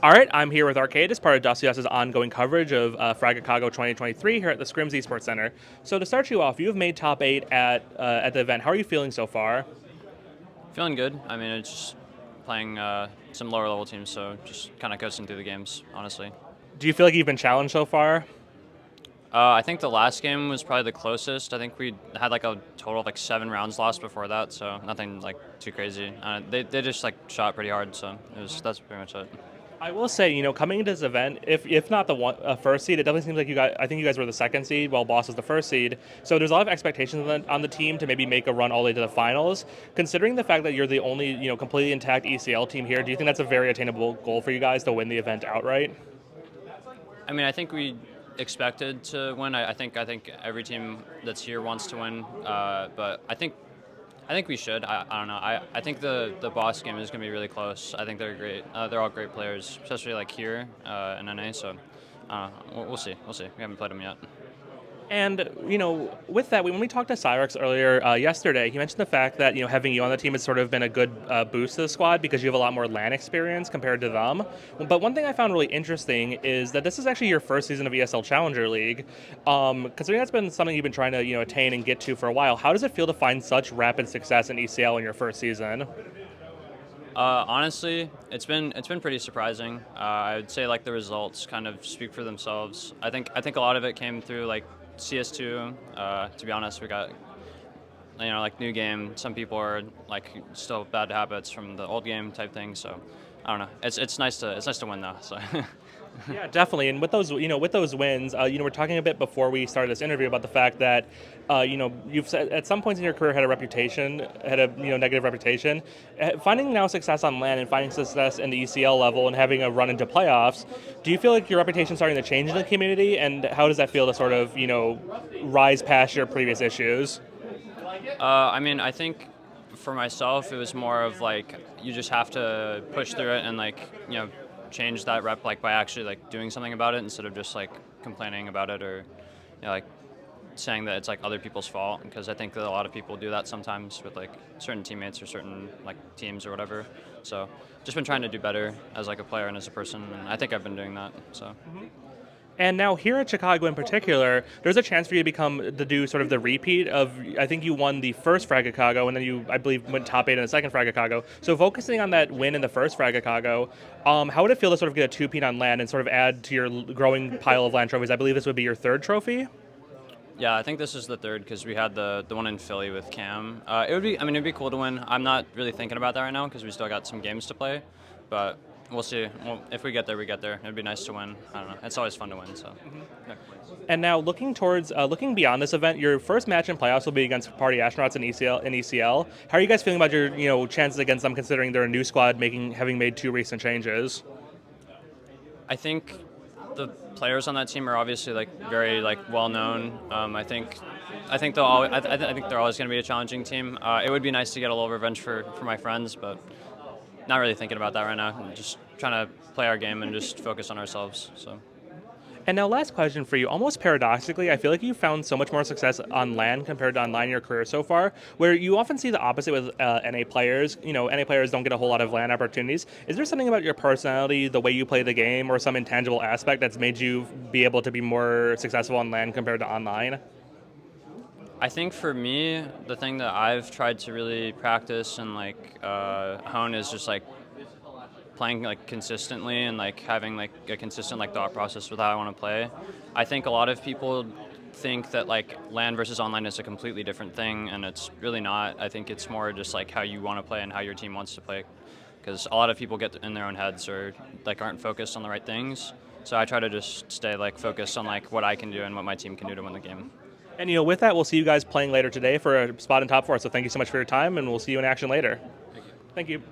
All right, I'm here with Arcade as part of Dossias's ongoing coverage of Fragicago 2023 here at the Scrims Esports Center. So to start you off, you have made top 8 at the event. How are you feeling so far? Feeling good. I mean, it's just playing some lower level teams, so just kind of coasting through the games, honestly. Do you feel like you've been challenged so far? I think the last game was probably the closest. I think we had like a total of like 7 rounds lost before that, so nothing like too crazy. They just like shot pretty hard, so that's pretty much it. I will say, coming into this event, if not the first seed, it definitely seems like you guys. I think you guys were the second seed, while Boss was the first seed. So there's a lot of expectations on the team to maybe make a run all the way to the finals. Considering the fact that you're the only, completely intact ECL team here, do you think that's a very attainable goal for you guys to win the event outright? I mean, I think we expected to win. I think every team that's here wants to win, but I think we should. I don't know. I think the boss game is going to be really close. I think they're great. They're all great players, especially like here in NA. So we'll see. We'll see. We haven't played them yet. And with that, when we talked to Cyrex earlier yesterday, he mentioned the fact that having you on the team has sort of been a good boost to the squad because you have a lot more LAN experience compared to them. But one thing I found really interesting is that this is actually your first season of ESL Challenger League. Considering that's been something you've been trying to attain and get to for a while, how does it feel to find such rapid success in ECL in your first season? Honestly, it's been pretty surprising. I would say like the results kind of speak for themselves. I think a lot of it came through like CS2. To be honest, we got like new game. Some people are like still bad habits from the old game type thing. So I don't know. It's nice to win though. So. Yeah, definitely. And with those wins, we're talking a bit before we started this interview about the fact that, you've said at some points in your career had a negative reputation. Finding now success on LAN and finding success in the ECL level and having a run into playoffs, do you feel like your reputation is starting to change in the community? And how does that feel to sort of, rise past your previous issues? I mean, I think for myself, it was more of like you just have to push through it and like change that rep like by actually like doing something about it instead of just like complaining about it or like saying that it's like other people's fault, because I think that a lot of people do that sometimes with like certain teammates or certain like teams or whatever. So just been trying to do better as like a player and as a person, and I think I've been doing that. So. And now here at Chicago in particular, there's a chance for you to do sort of the repeat of, I think you won the first Fragicago, and then you, I believe, went top 8 in the second Fragicago. So focusing on that win in the first Fragicago, how would it feel to sort of get a two-peat on LAN and sort of add to your growing pile of LAN trophies? I believe this would be your third trophy? Yeah, I think this is the third because we had the one in Philly with Cam. It'd be cool to win. I'm not really thinking about that right now because we still got some games to play, but we'll see. Well, if we get there, we get there. It'd be nice to win. I don't know. It's always fun to win. So. Yeah. And now looking beyond this event, your first match in playoffs will be against Party Astronauts in ECL. How are you guys feeling about your chances against them, considering they're a new squad, having made two recent changes? I think the players on that team are obviously like very like well known. I think they're always going to be a challenging team. It would be nice to get a little revenge for my friends, but not really thinking about that right now. I'm just trying to play our game and just focus on ourselves. So. And now, last question for you. Almost paradoxically, I feel like you found so much more success on LAN compared to online in your career so far, where you often see the opposite with NA players. NA players don't get a whole lot of LAN opportunities. Is there something about your personality, the way you play the game, or some intangible aspect that's made you be able to be more successful on LAN compared to online? I think for me, the thing that I've tried to really practice and like hone is just like playing like consistently and like having like a consistent like thought process with how I want to play. I think a lot of people think that like LAN versus online is a completely different thing, and it's really not. I think it's more just like how you want to play and how your team wants to play, because a lot of people get in their own heads or like aren't focused on the right things. So I try to just stay like focused on like what I can do and what my team can do to win the game. And with that, we'll see you guys playing later today for a spot in top four. So thank you so much for your time, and we'll see you in action later. Thank you.